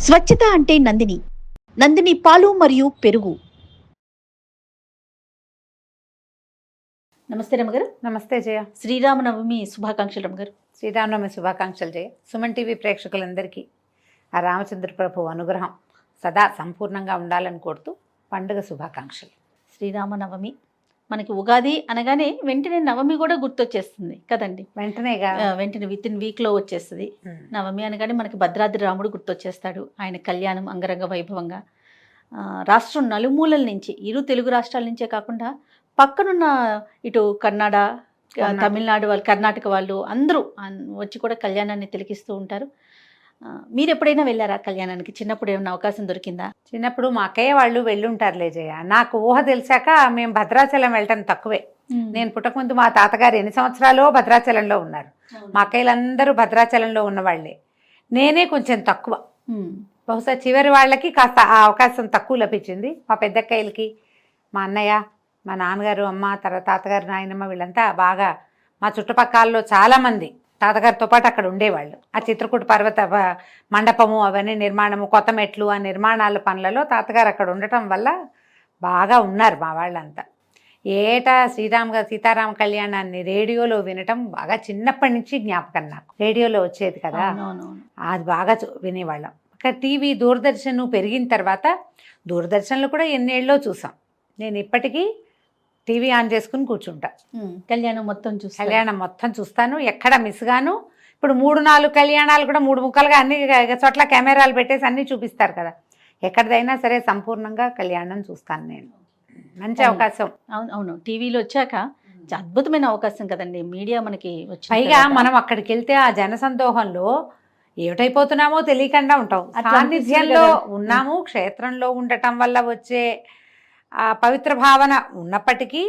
స్వచ్ఛత అంటే నందిని. నందిని పాలు మరియు పెరుగు. నమస్తే రమగారు. నమస్తే జయ. శ్రీరామనవమి శుభాకాంక్షలు రమగారు. శ్రీరామనవమి శుభాకాంక్షలు జయ. సుమన్ టీవీ ప్రేక్షకులందరికీ ఆ రామచంద్ర ప్రభు అనుగ్రహం సదా సంపూర్ణంగా ఉండాలని కోరుతూ పండుగ శుభాకాంక్షలు. శ్రీరామనవమి మనకి ఉగాది అనగానే వెంటనే నవమి కూడా గుర్తొచ్చేస్తుంది కదండి. వెంటనే విత్ ఇన్ వీక్లో వచ్చేస్తుంది. నవమి అనగానే మనకి భద్రాద్రి రాముడు గుర్తొచ్చేస్తాడు. ఆయన కళ్యాణం అంగరంగ వైభవంగా రాష్ట్రం నలుమూలల నుంచి, ఇరు తెలుగు రాష్ట్రాల నుంచే కాకుండా పక్కనున్న ఇటు తమిళనాడు వాళ్ళు, కర్ణాటక వాళ్ళు అందరూ వచ్చి కూడా కళ్యాణాన్ని తిలకిస్తూ ఉంటారు. మీరు ఎప్పుడైనా వెళ్ళారా కళ్యాణానికి? చిన్నప్పుడు ఏమైనా అవకాశం దొరికిందా? చిన్నప్పుడు మా అక్కయ్య వాళ్ళు వెళ్ళుంటారులే జయ. నాకు ఊహ తెలిసాక మేము భద్రాచలం వెళ్ళటం తక్కువే. నేను పుట్టకముందు మా తాతగారు ఎన్ని సంవత్సరాలు భద్రాచలంలో ఉన్నారు. మా అక్కయ్యలందరూ భద్రాచలంలో ఉన్నవాళ్లే. నేనే కొంచెం తక్కువ. బహుశా చివరి వాళ్ళకి కాస్త ఆ అవకాశం తక్కువ లభించింది. మా పెద్దక్కయ్యలకి, మా అన్నయ్య, మా నాన్నగారు, అమ్మ, తర్వాత తాతగారు, నాయనమ్మ వీళ్ళంతా బాగా మా చుట్టుపక్కలలో చాలామంది తాతగారితో పాటు అక్కడ ఉండేవాళ్ళు. ఆ చిత్రకూట పర్వత మండపము అవన్నీ నిర్మాణము, కొత్త మెట్లు, ఆ నిర్మాణాల పనులలో తాతగారు అక్కడ ఉండటం వల్ల బాగా ఉన్నారు మా వాళ్ళంతా. ఏటా సీతారామ కళ్యాణాన్ని రేడియోలో వినటం బాగా చిన్నప్పటి నుంచి జ్ఞాపకం నాకు. రేడియోలో వచ్చేది కదా, అది బాగా వినేవాళ్ళం. అక్కడ టీవీ దూరదర్శన్ పెరిగిన తర్వాత దూరదర్శన్లో కూడా ఎన్నేళ్ళలో చూసాం. నేను ఇప్పటికీ టీవీ ఆన్ చేసుకుని కూర్చుంటా. కళ్యాణం మొత్తం చూస్తాను, ఎక్కడ మిస్ గాను. ఇప్పుడు 3-4 కళ్యాణాలు కూడా 3 ముక్కలుగా అన్ని చోట్ల కెమెరాలు పెట్టేసి అన్నీ చూపిస్తారు కదా. ఎక్కడిదైనా సరే సంపూర్ణంగా కళ్యాణం చూస్తాను నేను. మంచి అవకాశం. అవును, టీవీలో వచ్చాక అద్భుతమైన అవకాశం కదండి. మీడియా మనకి పైగా మనం అక్కడికి వెళ్తే ఆ జనసందోహంలో ఏమిటైపోతున్నామో తెలియకుండా ఉంటాం. సాన్నిధ్యంలో ఉన్నాము, క్షేత్రంలో ఉండటం వల్ల వచ్చే ఆ పవిత్ర భావన ఉన్నప్పటికీ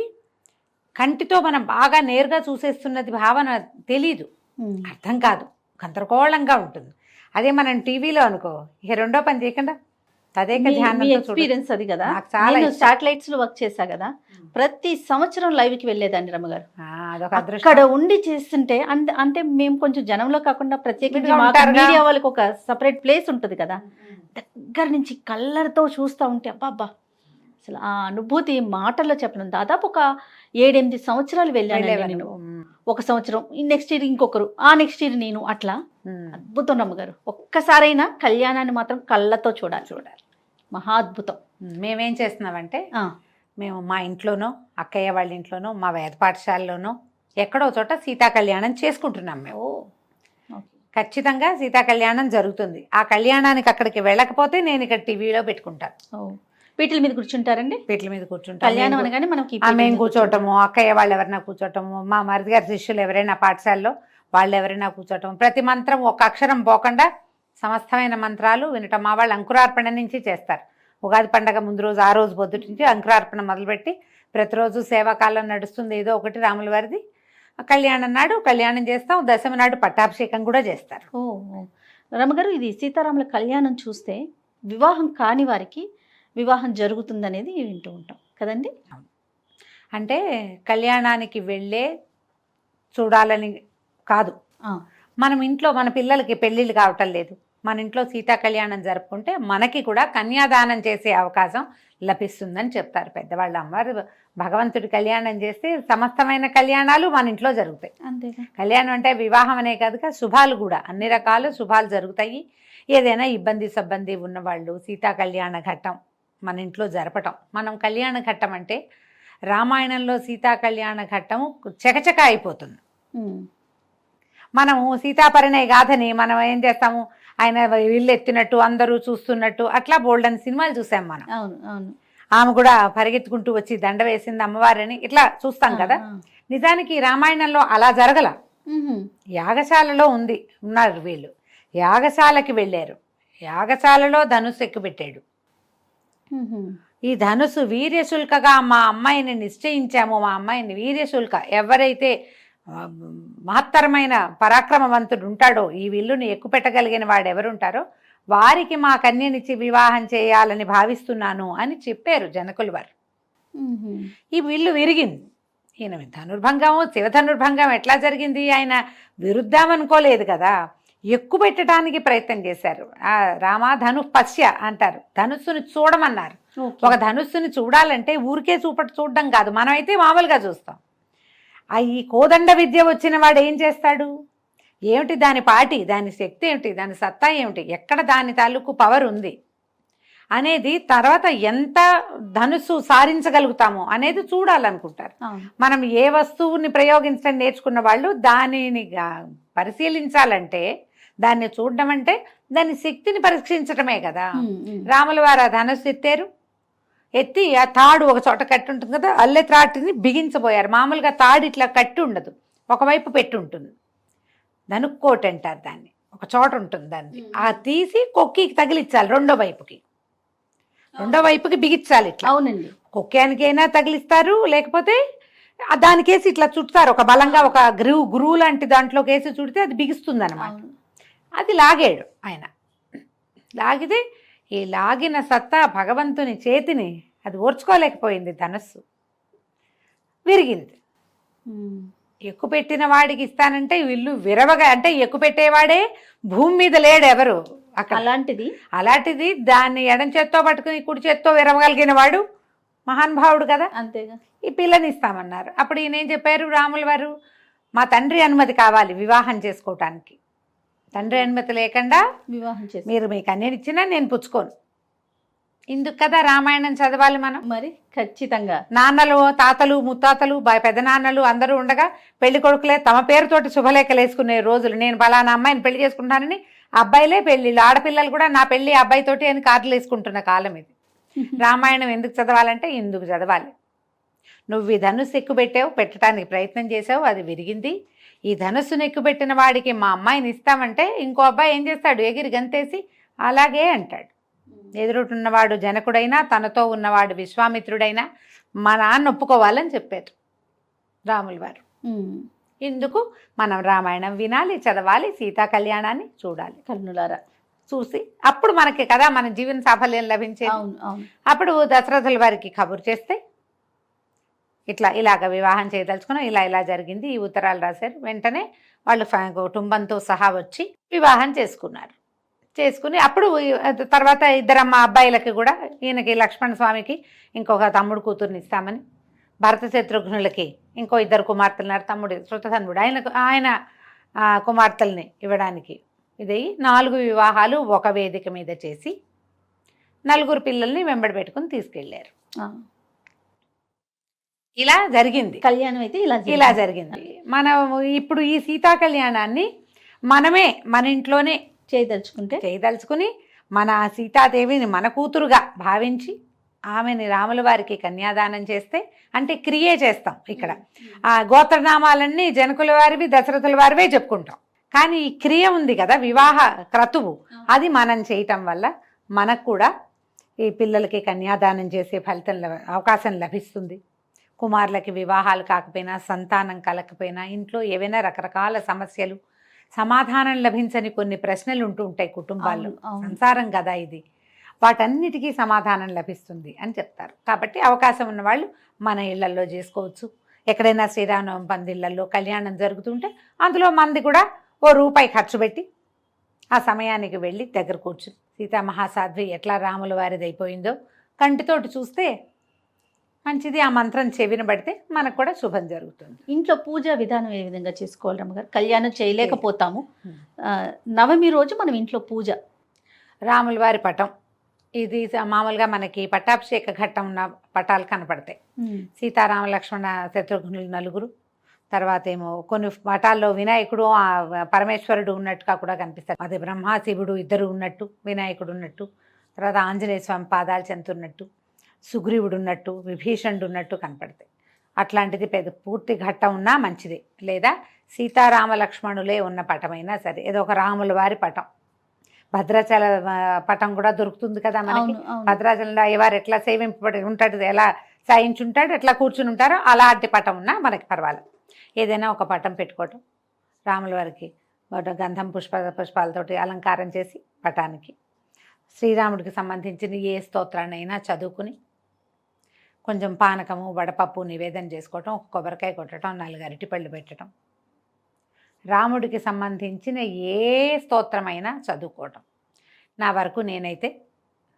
కంటితో మనం బాగా నేరుగా చూసేస్తున్నది భావన తెలీదు, అర్థం కాదు, గందరగోళంగా ఉంటుంది. అదే మనం టీవీలో అనుకో, ఇక రెండో పని చేయకుండా ఎక్స్పీరియన్స్ అది కదా. చాలా శాటిలైట్స్ లో వర్క్ చేశా కదా, ప్రతి సంవత్సరం లైవ్ కి వెళ్ళేదాన్ని రమ్మగారు. అక్కడ ఉండి చేస్తుంటే అంటే మేము కొంచెం జనంలో కాకుండా ప్రత్యేకంగా మీడియా వాళ్ళకి ఒక సపరేట్ ప్లేస్ ఉంటుంది కదా, దగ్గర నుంచి కళ్ళతో చూస్తూ ఉంటే అబ్బా అసలు ఆ అనుభూతి మాటల్లో చెప్పడం. దాదాపు ఒక 7-8 సంవత్సరాలు వెళ్ళాను నేను. ఒక సంవత్సరం, నెక్స్ట్ ఇయర్ ఇంకొకరు, ఆ నెక్స్ట్ ఇయర్ నేను, అట్లా అద్భుతం రమ్మగారు. ఒక్కసారైనా కళ్యాణాన్ని మాత్రం కళ్ళతో చూడాలి. మహా అద్భుతం. మేమేం చేస్తున్నామంటే, మేము మా ఇంట్లోనో, అక్కయ్య వాళ్ళ ఇంట్లోనో, మా వేద పాఠశాలలోనో ఎక్కడో చోట సీతా కళ్యాణం చేసుకుంటున్నాం మేము. ఖచ్చితంగా సీతా కళ్యాణం జరుగుతుంది. ఆ కళ్యాణానికి అక్కడికి వెళ్ళకపోతే నేను ఇక్కడ టీవీలో పెట్టుకుంటాను. పీటల మీద కూర్చుంటారండి? పీటల మీద కూర్చుంటారు. కళ్యాణం అనగానే మనకి మేము కూర్చోవటము, అక్కయ్య వాళ్ళు ఎవరైనా కూర్చోవటము, మా మరిది గారి శిష్యులు ఎవరైనా పాఠశాలలో వాళ్ళు ఎవరైనా కూర్చోవటం, ప్రతి మంత్రం ఒక అక్షరం పోకుండా సమస్తమైన మంత్రాలు వినటం. మా వాళ్ళు అంకురార్పణ నుంచి చేస్తారు. ఉగాది పండగ ముందు రోజు, ఆ రోజు పొద్దుటి నుంచి అంకురార్పణ మొదలుపెట్టి ప్రతిరోజు సేవాకాలం నడుస్తుంది ఏదో ఒకటి రాముల వారిది. కళ్యాణం నాడు కళ్యాణం చేస్తాం, దశమి నాడు పట్టాభిషేకం కూడా చేస్తారు. రమగారు, ఇది సీతారాముల కళ్యాణం చూస్తే వివాహం కాని వారికి వివాహం జరుగుతుందనేది వింటూ ఉంటాం కదండి. అంటే కళ్యాణానికి వెళ్ళే చూడాలని కాదు, మనం ఇంట్లో మన పిల్లలకి పెళ్ళిళ్ళు కావటం లేదు, మన ఇంట్లో సీతా కళ్యాణం జరుపుకుంటే మనకి కూడా కన్యాదానం చేసే అవకాశం లభిస్తుందని చెప్తారు పెద్దవాళ్ళు. అమ్మవారు భగవంతుడి కళ్యాణం చేస్తే సమస్తమైన కళ్యాణాలు మన ఇంట్లో జరుగుతాయి. అంతేగా. కళ్యాణం అంటే వివాహం అనే కాదుగా, శుభాలు కూడా అన్ని రకాల శుభాలు జరుగుతాయి. ఏదైనా ఇబ్బంది ఉన్నవాళ్ళు సీతా కళ్యాణ ఘట్టం మన ఇంట్లో జరపటం. మనం కళ్యాణ ఘట్టం అంటే రామాయణంలో సీతా కళ్యాణ ఘట్టము చకచక అయిపోతుంది. మనము సీతాపరిణయ గాథని మనం ఏం చేస్తాము, ఆయన ఇల్లు ఎత్తినట్టు అందరూ చూస్తున్నట్టు అట్లా బోల్డన్ సినిమాలు చూసాం మనం. ఆమె కూడా పరిగెత్తుకుంటూ వచ్చి దండ వేసింది అమ్మవారిని ఇట్లా చూస్తాం కదా. నిజానికి రామాయణంలో అలా జరగల. యాగశాలలో ఉన్నారు వీళ్ళు, యాగశాలకి వెళ్ళారు, యాగశాలలో ధనుస్సు ఎక్కుపెట్టాడు. ఈ ధనుసు వీర్యశుల్కగా మా అమ్మాయిని నిశ్చయించాము, మా అమ్మాయిని వీర్యశుల్క, ఎవరైతే మహత్తరమైన పరాక్రమవంతుడు ఉంటాడో, ఈ విల్లుని ఎక్కుపెట్టగలిగిన వాడు ఎవరుంటారో వారికి మా కన్యనిచ్చి వివాహం చేయాలని భావిస్తున్నాను అని చెప్పారు జనకులు వారు. ఈ విల్లు విరిగింది. ఈయన ధనుర్భంగము, శివధనుర్భంగం ఎట్లా జరిగింది? ఆయన విరుద్ధామనుకోలేదు కదా. ఎక్కువ పెట్టడానికి ప్రయత్నం చేశారు. రామ ధను పశ్య అంటారు, ధనుస్సుని చూడమన్నారు. ఒక ధనుస్సుని చూడాలంటే ఊరికే చూడడం కాదు, మనమైతే మామూలుగా చూస్తాం. ఈ కోదండ విద్య వచ్చిన వాడు ఏం చేస్తాడు, ఏమిటి దాని పాటి, దాని శక్తి ఏమిటి, దాని సత్తా ఏమిటి, ఎక్కడ దాని తాలూకు పవర్ ఉంది అనేది, తర్వాత ఎంత ధనుస్సు సారించగలుగుతామో అనేది చూడాలనుకుంటారు. మనం ఏ వస్తువుని ప్రయోగించడం నేర్చుకున్న వాళ్ళు దానిని పరిశీలించాలంటే, దాన్ని చూడడం అంటే దాని శక్తిని పరీక్షించడమే కదా. రాముల వారు ఆ ధనుస్సు ఎత్తి ఆ తాడు ఒక చోట కట్టి ఉంటుంది కదా, అల్లె త్రాటిని బిగించబోయారు. మామూలుగా తాడు ఇట్లా కట్టి ఉండదు, ఒకవైపు పెట్టి ఉంటుంది, ధనుక్కోటి అంటారు దాన్ని, ఒక చోట ఉంటుంది దాన్ని. ఆ తీసి కొక్కికి తగిలించాలి, రెండో వైపుకి బిగించాలి ఇట్లా. అవునండి, కొక్కానికైనా తగిలిస్తారు, లేకపోతే దానికేసి ఇట్లా చుడతారు, ఒక బలంగా ఒక గురువు లాంటి దాంట్లోకి వేసి చుడితే అది బిగిస్తుంది అనమాట. అది లాగాడు ఆయన. లాగితే ఈ లాగిన సత్తా భగవంతుని చేతిని అది ఓర్చుకోలేకపోయింది, ధనస్సు విరిగింది. ఎక్కువ పెట్టిన వాడికి ఇస్తానంటే వీళ్ళు విరవగా, అంటే ఎక్కువ పెట్టేవాడే భూమి మీద లేడు ఎవరు అక్కడ. అలాంటిది దాన్ని ఎడం చేత్తో పట్టుకుని కుడి చేత్తో విరవగలిగిన వాడు మహానుభావుడు కదా. అంతేగా. ఈ పిల్లని ఇస్తామన్నారు. అప్పుడు ఈయన ఏం చెప్పారు, రాముల వారు, మా తండ్రి అనుమతి కావాలి వివాహం చేసుకోవటానికి. తండ్రి అనుమతి లేకుండా వివాహం చేసి మీరు మీ కన్యనిచ్చినా నేను పుచ్చుకోను. ఇందుకు కదా రామాయణం చదవాలి మనం. మరి ఖచ్చితంగా నాన్నలు, తాతలు, ముత్తాతలు, పెదనాన్నలు అందరూ ఉండగా పెళ్లి కొడుకులే తమ పేరుతోటి శుభలేఖలు వేసుకునే రోజులు. నేను పలానా అమ్మాయిని పెళ్లి చేసుకుంటానని అబ్బాయిలే పెళ్లిళ్ళు, ఆడపిల్లలు కూడా నా పెళ్లి అబ్బాయితోటి అని కార్డులు వేసుకుంటున్న కాలం ఇది. రామాయణం ఎందుకు చదవాలంటే ఇందుకు చదవాలి. నువ్వు ఈ ధనుస్సు ఎక్కుపెట్టావు, పెట్టడానికి ప్రయత్నం చేసావు, అది విరిగింది. ఈ ధనుస్సును ఎక్కుపెట్టిన వాడికి మా అమ్మాయిని ఇస్తామంటే ఇంకో అబ్బాయి ఏం చేస్తాడు, ఎగిరి గంతేసి అలాగే అంటాడు. ఎదురున్నవాడు జనకుడైనా, తనతో ఉన్నవాడు విశ్వామిత్రుడైనా మా నాన్న ఒప్పుకోవాలని చెప్పారు రాముల వారు. ఇందుకు మనం రామాయణం వినాలి, చదవాలి, సీతా కళ్యాణాన్ని చూడాలి కన్నులారా. చూసి అప్పుడు మనకి కదా మన జీవన సాఫల్యం లభించేది. అప్పుడు దశరథుల వారికి కబురు చేస్తే ఇలాగ వివాహం చేయదలుచుకున్నాం, ఇలా జరిగింది, ఈ ఉత్తరాలు రాశారు. వెంటనే వాళ్ళు కుటుంబంతో సహా వచ్చి వివాహం చేసుకుని అప్పుడు తర్వాత ఇద్దరమ్మ అబ్బాయిలకి కూడా, ఈయనకి లక్ష్మణ స్వామికి ఇంకొక తమ్ముడు కూతుర్ని ఇస్తామని, భరత శత్రుఘ్నులకి ఇంకో ఇద్దరు కుమార్తెలున్నారు, తమ్ముడు శృతధన్వుడు ఆయన కుమార్తెల్ని ఇవ్వడానికి ఇది 4 వివాహాలు ఒక వేదిక మీద చేసి 4 పిల్లల్ని వెంబడి పెట్టుకుని తీసుకెళ్లారు. ఇలా జరిగింది కళ్యాణం. అయితే ఇలా జరిగింది. మనం ఇప్పుడు ఈ సీతా కళ్యాణాన్ని మనమే మన ఇంట్లోనే చేయదలుచుకుని మన సీతాదేవిని మన కూతురుగా భావించి ఆమెని రాముల వారికి కన్యాదానం చేస్తే, అంటే క్రియే చేస్తాం ఇక్కడ. ఆ గోత్రనామాలన్నీ జనకుల వారివి, దశరథుల వారివే చెప్పుకుంటాం. కానీ ఈ క్రియ ఉంది కదా, వివాహ క్రతువు, అది మనం చేయటం వల్ల మనకు కూడా ఈ పిల్లలకి కన్యాదానం చేసే అవకాశం లభిస్తుంది. కుమారులకి వివాహాలు కాకపోయినా, సంతానం కలకపోయినా, ఇంట్లో ఏవైనా రకరకాల సమస్యలు, సమాధానం లభించని కొన్ని ప్రశ్నలు ఉంటూ ఉంటాయి కుటుంబాల్లో. సంసారం కదా ఇది, వాటన్నిటికీ సమాధానం లభిస్తుంది అని చెప్తారు. కాబట్టి అవకాశం ఉన్నవాళ్ళు మన ఇళ్లల్లో చేసుకోవచ్చు. ఎక్కడైనా శ్రీరామనవమి పందిళ్లలో కళ్యాణం జరుగుతుంటే అందులో మంది కూడా ₹1 ఖర్చు పెట్టి ఆ సమయానికి వెళ్ళి దగ్గర కూర్చుని సీతామహాసాధ్వి ఎట్లా రాముల వారిది అయిపోయిందో కంటితోటి చూస్తే మంచిది. ఆ మంత్రం చెవిన పడితే మనకు కూడా శుభం జరుగుతుంది. ఇంట్లో పూజా విధానం ఏ విధంగా చేసుకోవాలి రమ్మగారు? కళ్యాణం చేయలేకపోతాము, నవమి రోజు మనం ఇంట్లో పూజ, రాముల వారి పటం, ఇది మామూలుగా మనకి పట్టాభిషేక ఘట్టం ఉన్న పటాలు కనపడతాయి. సీతారామ లక్ష్మణ శత్రుఘ్నులు 4, తర్వాత ఏమో కొన్ని పటాల్లో వినాయకుడు పరమేశ్వరుడు ఉన్నట్టుగా కూడా కనిపిస్తారు. అదే బ్రహ్మ శివుడు ఇద్దరు ఉన్నట్టు, వినాయకుడు ఉన్నట్టు, తర్వాత ఆంజనేయ స్వామి పాదాలు చెంతున్నట్టు, సుగ్రీవుడు ఉన్నట్టు, విభీషణుడు ఉన్నట్టు కనపడతాయి. అట్లాంటిది పూర్తి ఘట్టం ఉన్నా మంచిదే. లేదా సీతారామ లక్ష్మణులే ఉన్న పటమైనా సరే, ఏదో ఒక రాముల వారి పటం, భద్రాచల పటం కూడా దొరుకుతుంది కదా మనకి. భద్రాచలంలో అయ్యవారు ఎట్లా సేవింపబడి ఉంటాడు, ఎలా సాయించుంటాడు, ఎట్లా కూర్చుని ఉంటారో అలాంటి పటం ఉన్నా మనకి పర్వాలేదు. ఏదైనా ఒక పటం పెట్టుకోవటం, రాముల వారికి గంధం పుష్పాలతోటి అలంకారం చేసి పటానికి శ్రీరాముడికి సంబంధించిన ఏ స్తోత్రాన్నైనా చదువుకుని కొంచెం పానకము వడపప్పు నివేదన చేసుకోవటం, ఒక కొబ్బరికాయ కొట్టడం, 4 అరటిపళ్ళు పెట్టడం, రాముడికి సంబంధించిన ఏ స్తోత్రమైనా చదువుకోవటం. నా వరకు నేనైతే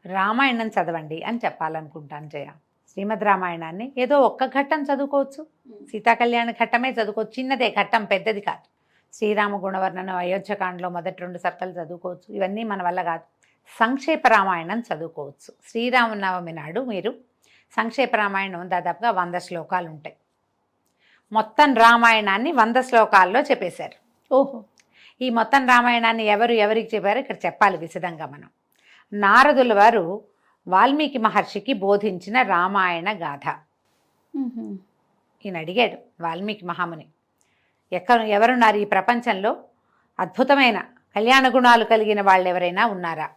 రామాయణం చదవండి అని చెప్పాలనుకుంటాను జయ. శ్రీమద్ రామాయణాన్ని ఏదో ఒక్క ఘట్టం చదువుకోవచ్చు, సీతాకళ్యాణ ఘట్టమే చదువుకోవచ్చు, చిన్నదే ఘట్టం, పెద్దది కాదు. శ్రీరామ గుణవర్ణనం, అయోధ్యకాండలో మొదటి 2 సర్కలు చదువుకోవచ్చు, ఇవన్నీ మన వల్ల కాదు. సంక్షేప రామాయణం చదువుకోవచ్చు. శ్రీరామనవమి నాడు మీరు సంక్షేప రామాయణం దాదాపుగా 100 శ్లోకాలు ఉంటాయి. మొత్తం రామాయణాన్ని 100 శ్లోకాల్లో చెప్పేశారు. ఓహో. ఈ మొత్తం రామాయణాన్ని ఎవరికి చెప్పారో ఇక్కడ చెప్పాలి విశదంగా మనం. నారదుల వారు వాల్మీకి మహర్షికి బోధించిన రామాయణ గాథ. ఈయన అడిగాడు వాల్మీకి మహాముని, ఎవరున్నారు ఈ ప్రపంచంలో అద్భుతమైన కళ్యాణ గుణాలు కలిగిన వాళ్ళు ఎవరైనా ఉన్నారా?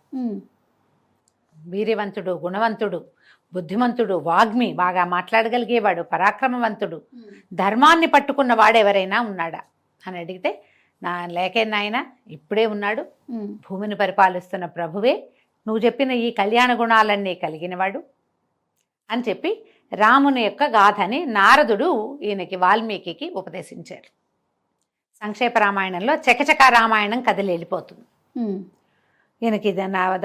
వీర్యవంతుడు, గుణవంతుడు, బుద్ధిమంతుడు, వాగ్మి, బాగా మాట్లాడగలిగేవాడు, పరాక్రమవంతుడు, ధర్మాన్ని పట్టుకున్న వాడు ఎవరైనా ఉన్నాడా అని అడిగితే, నా లేకే నాయన ఇప్పుడే ఉన్నాడు, భూమిని పరిపాలిస్తున్న ప్రభువే, నువ్వు చెప్పిన ఈ కళ్యాణ గుణాలన్నీ కలిగినవాడు అని చెప్పి రాముని యొక్క గాథని నారదుడు ఈయనకి వాల్మీకి ఉపదేశించారు. సంక్షేప రామాయణంలో చకచక రామాయణం కదిలి వెళ్ళిపోతుంది. ఈయనకి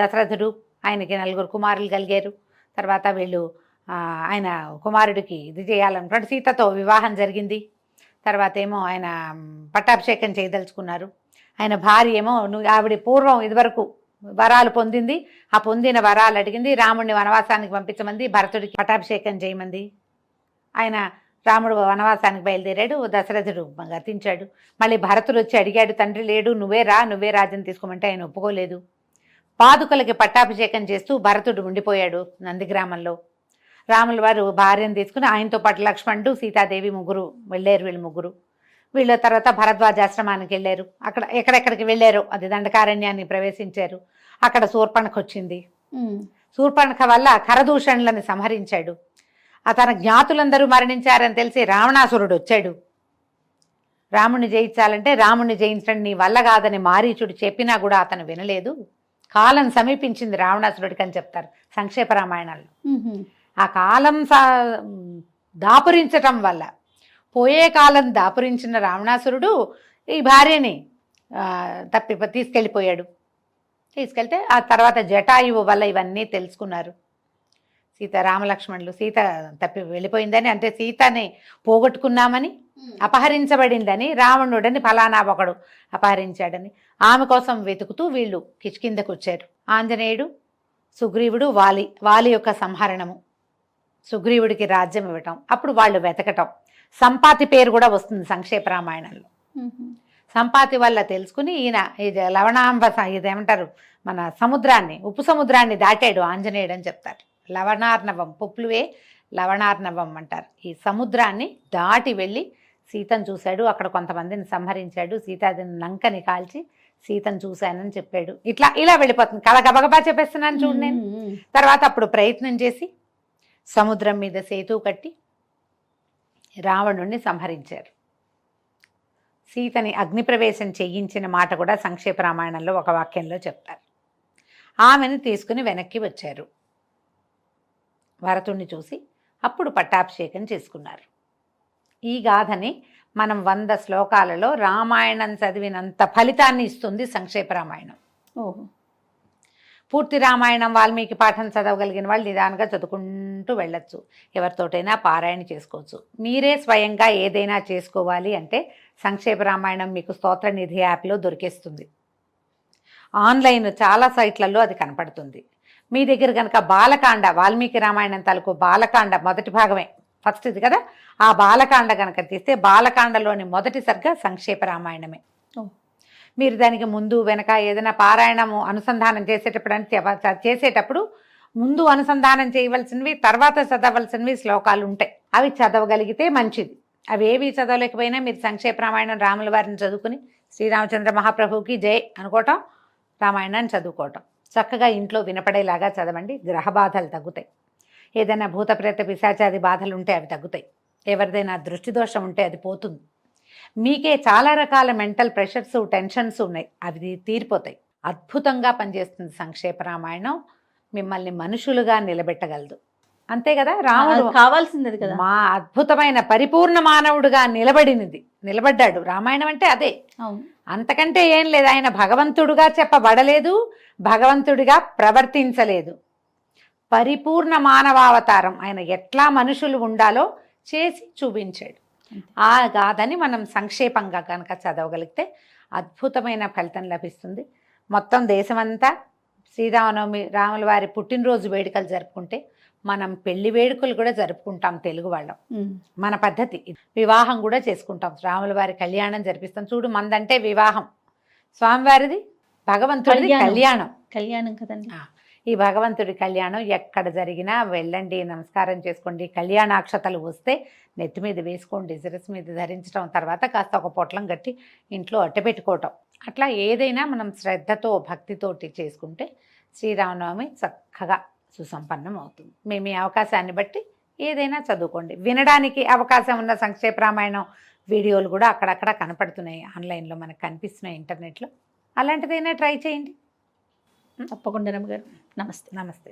దశరథుడు, ఆయనకి 4 కుమారులు కలిగారు. తర్వాత వీళ్ళు ఆయన కుమారుడికి ఇది చేయాలనుకున్నాడు, సీతతో వివాహం జరిగింది. తర్వాత ఏమో ఆయన పట్టాభిషేకం చేయదలుచుకున్నారు. ఆయన భార్య ఏమో ఆవిడ పూర్వం ఇదివరకు వరాలు పొందింది, ఆ పొందిన వరాలు అడిగింది, రాముడిని వనవాసానికి పంపించమంది, భరతుడికి పట్టాభిషేకం చేయమంది. ఆయన రాముడు వనవాసానికి బయలుదేరాడు, దశరథుడు గతించాడు. మళ్ళీ భరతుడు వచ్చి అడిగాడు, తండ్రి లేడు, నువ్వే రాజ్యం తీసుకోమంటే ఆయన ఒప్పుకోలేదు. పాదుకలకి పట్టాభిషేకం చేస్తూ భరతుడు ఉండిపోయాడు నందిగ్రామంలో. రాముల వారు భార్యను తీసుకుని ఆయనతో పాటు లక్ష్మణుడు, సీతాదేవి వెళ్ళారు. వీళ్ళు ముగ్గురు వీళ్ళ తర్వాత భరద్వాజాశ్రమానికి వెళ్ళారు. అక్కడ ఎక్కడెక్కడికి వెళ్ళారో అది దండకారణ్యాన్ని ప్రవేశించారు. అక్కడ శూర్పణఖ వచ్చింది. శూర్పణఖ వల్ల ఖరదూషణులను సంహరించాడు. తన జ్ఞాతులందరూ మరణించారని తెలిసి రావణాసురుడు వచ్చాడు. రాముణ్ణి జయించాలంటే రాముణ్ణి జయించడం నీ వల్ల కాదని మారీచుడు చెప్పినా కూడా అతను వినలేదు. కాలం సమీపించింది రావణాసురుడికి అని చెప్తారు సంక్షేప రామాయణాల్లో. ఆ కాలం దాపురించటం వల్ల, పోయే కాలం దాపురించిన రావణాసురుడు ఈ భార్యని తీసుకెళ్ళిపోయాడు. తీసుకెళ్తే ఆ తర్వాత జటాయువు వల్ల ఇవన్నీ తెలుసుకున్నారు. రామలక్ష్మణులు సీత వెళ్ళిపోయిందని, అంటే సీతని పోగొట్టుకున్నామని, అపహరించబడిందని, రావణుడని ఫలానా ఒకడు అపహరించాడని ఆమె కోసం వెతుకుతూ వీళ్ళు కిష్కిందకు వచ్చారు. ఆంజనేయుడు, సుగ్రీవుడు, వాలి యొక్క సంహరణము, సుగ్రీవుడికి రాజ్యం ఇవ్వటం, అప్పుడు వాళ్ళు వెతకటం. సంపాతి పేరు కూడా వస్తుంది సంక్షేప రామాయణంలో. సంపాతి వల్ల తెలుసుకుని ఈయన ఇది లవణాంబ, ఇదేమంటారు మన సముద్రాన్ని, ఉప్పు సముద్రాన్ని దాటాడు ఆంజనేయుడు అని చెప్తారు. లవణార్ణవం, పుప్లువే లవణార్ణవం అంటారు. ఈ సముద్రాన్ని దాటి వెళ్ళి సీతను చూశాడు. అక్కడ కొంతమందిని సంహరించాడు. సీతాదేవిని లంకని కాల్చి సీతను చూశానని చెప్పాడు. ఇలా వెళ్ళిపోతుంది కళ. గబగబా చెప్పేస్తున్నాను చూడు నేను. తర్వాత అప్పుడు ప్రయత్నం చేసి సముద్రం మీద సేతువు కట్టి రావణుణ్ణి సంహరించారు. సీతని అగ్నిప్రవేశం చేయించిన మాట కూడా సంక్షేప రామాయణంలో ఒక వాక్యంలో చెప్తారు. ఆమెను తీసుకుని వెనక్కి వచ్చారు. భరతుణ్ణి చూసి అప్పుడు పట్టాభిషేకం చేసుకున్నారు. ఈ గాథని మనం 100 శ్లోకాలలో రామాయణం చదివినంత ఫలితాన్ని ఇస్తుంది సంక్షేప రామాయణం. ఓహో. పూర్తి రామాయణం వాల్మీకి పాఠం చదవగలిగిన వాళ్ళు నిదానంగా చదువుకుంటూ వెళ్ళొచ్చు. ఎవరితోటైనా పారాయణ చేసుకోవచ్చు. మీరే స్వయంగా ఏదైనా చేసుకోవాలి అంటే సంక్షేప రామాయణం మీకు స్తోత్రనిధి యాప్లో దొరికేస్తుంది. ఆన్లైన్ చాలా సైట్లలో అది కనపడుతుంది. మీ దగ్గర కనుక బాలకాండ, వాల్మీకి రామాయణం తాలూకు బాలకాండ మొదటి భాగమే, ఫస్ట్ ఇది కదా, ఆ బాలకాండ కనుక తీస్తే బాలకాండలోని మొదటి సర్గ సంక్షేప రామాయణమే. మీరు దానికి ముందు వెనక ఏదైనా పారాయణము అనుసంధానం చేసేటప్పుడు ముందు అనుసంధానం చేయవలసినవి, తర్వాత చదవలసినవి శ్లోకాలు ఉంటాయి. అవి చదవగలిగితే మంచిది. అవి ఏవి చదవలేకపోయినా మీరు సంక్షేప రామాయణం రాముల వారిని చదువుకుని శ్రీరామచంద్ర మహాప్రభువుకి జై అనుకోవటం, రామాయణాన్ని చదువుకోవటం. చక్కగా ఇంట్లో వినపడేలాగా చదవండి. గ్రహ బాధలు తగ్గుతాయి. ఏదైనా భూత ప్రేత పిశాచాది బాధలు ఉంటే అవి తగ్గుతాయి. ఎవరిదైనా దృష్టి దోషం ఉంటే అది పోతుంది. మీకే చాలా రకాల మెంటల్ ప్రెషర్స్, టెన్షన్స్ ఉన్నాయి, అవి తీరిపోతాయి. అద్భుతంగా పనిచేస్తుంది సంక్షేప రామాయణం. మిమ్మల్ని మనుషులుగా నిలబెట్టగలదు. అంతే కదా, రాముడు కావాల్సింది కదా, మా అద్భుతమైన పరిపూర్ణ మానవుడుగా నిలబడ్డాడు. రామాయణం అంటే అదే, అంతకంటే ఏం లేదు. ఆయన భగవంతుడుగా చెప్పబడలేదు, భగవంతుడిగా ప్రవర్తించలేదు. పరిపూర్ణ మానవావతారం. ఆయన ఎట్లా మనుషులు ఉండాలో చేసి చూపించాడు. ఆ గాథని మనం సంక్షేపంగా కనుక చదవగలిగితే అద్భుతమైన ఫలితం లభిస్తుంది. మొత్తం దేశమంతా శ్రీరామనవమి, రాముల వారి పుట్టినరోజు వేడుకలు జరుపుకుంటే మనం పెళ్లి వేడుకలు కూడా జరుపుకుంటాం తెలుగు వాళ్ళం. మన పద్ధతి. వివాహం కూడా చేసుకుంటాం, రాముల వారి కళ్యాణం జరిపిస్తాం. చూడు, మందంటే వివాహం, స్వామివారిది భగవంతుడి కళ్యాణం కదండి. ఈ భగవంతుడి కళ్యాణం ఎక్కడ జరిగినా వెళ్ళండి, నమస్కారం చేసుకోండి. కళ్యాణాక్షతలు వస్తే నెత్తి మీద వేసుకోండి, శిరస్సు మీద ధరించడం, తర్వాత కాస్త ఒక పొట్లం కట్టి ఇంట్లో అట్టపెట్టుకోవటం. అట్లా ఏదైనా మనం శ్రద్ధతో భక్తితోటి చేసుకుంటే శ్రీరామనవమి చక్కగా సుసంపన్నం అవుతుంది. మేము ఈ అవకాశాన్ని బట్టి ఏదైనా చదువుకోండి. వినడానికి అవకాశం ఉన్న సంక్షేప రామాయణం వీడియోలు కూడా అక్కడక్కడ కనపడుతున్నాయి, ఆన్లైన్లో మనకు కనిపిస్తున్నాయి, ఇంటర్నెట్లో. అలాంటిదైనా ట్రై చేయండి. తప్పకుండా రమ్మగారు. నమస్తే. నమస్తే.